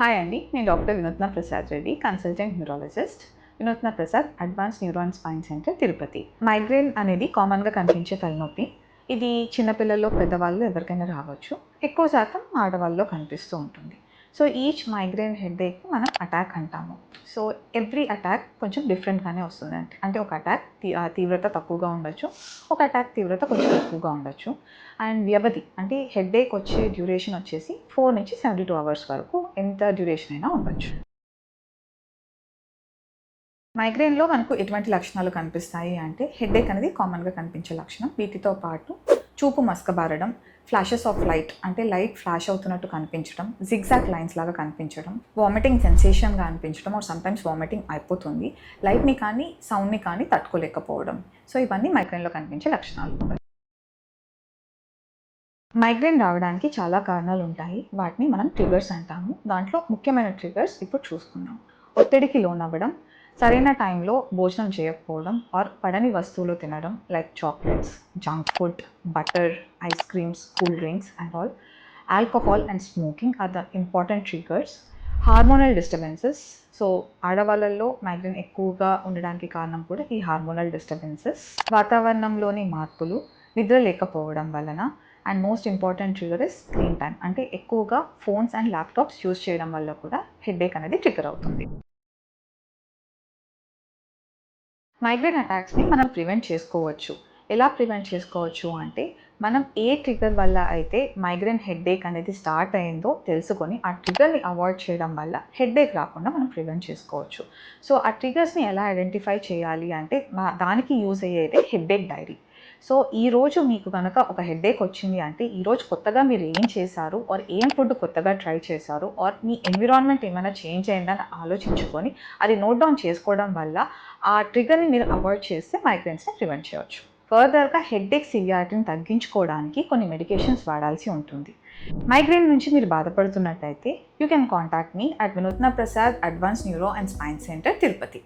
Hi అండి, నేను doctor వినూత్న Prasad Reddy, consultant neurologist. Vinuthna Prasad advance neuro and spine centre, Tirupati. Migraine అనేది కామన్గా కనిపించే తలనొప్పి. ఇది చిన్నపిల్లల్లో, పెద్దవాళ్ళు ఎవరికైనా రావచ్చు. ఎక్కువ శాతం ఆడవాళ్ళలో కనిపిస్తూ ఉంటుంది. సో ఈచ్ మైగ్రేన్ హెడేక్ మనం అటాక్ అంటాము. సో ఎవ్రీ అటాక్ కొంచెం డిఫరెంట్గానే వస్తుంది. అంటే ఒక అటాక్ తీవ్రత తక్కువగా ఉండొచ్చు, ఒక అటాక్ తీవ్రత కొంచెం ఎక్కువగా ఉండొచ్చు. అండ్ వ్యవధి అంటే హెడేక్ వచ్చే డ్యూరేషన్ వచ్చేసి 4 నుంచి 72 అవర్స్ వరకు ఎంత డ్యూరేషన్ అయినా ఉండొచ్చు. మైగ్రేన్లో మనకు ఎటువంటి లక్షణాలు కనిపిస్తాయి అంటే, హెడేక్ అనేది కామన్గా కనిపించే లక్షణం. వీటితో పాటు చూపు మసకబారడం, ఫ్లాషెస్ ఆఫ్ లైట్ అంటే లైట్ ఫ్లాష్ అవుతున్నట్టు కనిపించడం, జిగ్జాగ్ లైన్స్ లాగా కనిపించడం, వామిటింగ్ సెన్సేషన్గా అనిపించడం, ఆర్ సమ్టైమ్స్ వామిటింగ్ అయిపోతుంది, లైట్ని కానీ సౌండ్ని కానీ తట్టుకోలేకపోవడం. సో ఇవన్నీ మైగ్రేన్లో కనిపించే లక్షణాలు. మైగ్రేన్ రావడానికి చాలా కారణాలు ఉంటాయి. వాటిని మనం ట్రిగర్స్ అంటాము. దాంట్లో ముఖ్యమైన ట్రిగర్స్ ఇప్పుడు చూసుకుందాం. ఒత్తిడికి లోనవ్వడం, సరైన టైంలో భోజనం చేయకపోవడం, ఆర్ పడని వస్తువులు తినడం like chocolates, junk food, butter, ice creams, cool drinks and all. Alcohol and smoking are the important triggers. Hormonal disturbances. So ఆడవాళ్ళల్లో మైగ్రేన్ ఎక్కువగా ఉండడానికి కారణం కూడా ఈ హార్మోనల్ డిస్టర్బెన్సెస్. వాతావరణంలోని మార్పులు, నిద్ర లేకపోవడం వలన. And most important trigger is screen time. అంటే ఎక్కువగా ఫోన్స్ అండ్ ల్యాప్టాప్స్ యూజ్ చేయడం వల్ల కూడా హెడేక్ అనేది ట్రిగర్ అవుతుంది. మైగ్రేన్ అటాక్స్ని మనం ప్రివెంట్ చేసుకోవచ్చు. ఎలా ప్రివెంట్ చేసుకోవచ్చు అంటే, మనం ఏ ట్రిగర్ వల్ల అయితే మైగ్రేన్ హెడేక్ అనేది స్టార్ట్ అయిందో తెలుసుకొని ఆ ట్రిగర్ని అవాయిడ్ చేయడం వల్ల హెడేక్ రాకుండా మనం ప్రివెంట్ చేసుకోవచ్చు. సో ఆ ట్రిగర్స్ని ఎలా ఐడెంటిఫై చేయాలి అంటే, దానికి యూజ్ అయ్యేదే హెడేక్ డైరీ. సో ఈరోజు మీకు కనుక ఒక హెడేక్ వచ్చింది అంటే, ఈరోజు కొత్తగా మీరు ఏం చేశారు, ఆర్ ఏం ఫుడ్ కొత్తగా ట్రై చేశారు, ఆర్ మీ ఎన్విరాన్మెంట్ ఏమైనా చేంజ్ అయిందని ఆలోచించుకొని అది నోట్ డౌన్ చేసుకోవడం వల్ల ఆ ట్రిగర్ని మీరు అవాయిడ్ చేస్తే మైగ్రేన్స్ని ప్రివెంట్ చేయవచ్చు. ఫర్దర్గా హెడేక్ సివియారిటీని తగ్గించుకోవడానికి కొన్ని మెడికేషన్స్ వాడాల్సి ఉంటుంది. మైగ్రేన్ నుంచి మీరు బాధపడుతున్నట్టయితే you can contact me at Vinuthna Prasad advance neuro and spine centre, Tirupati.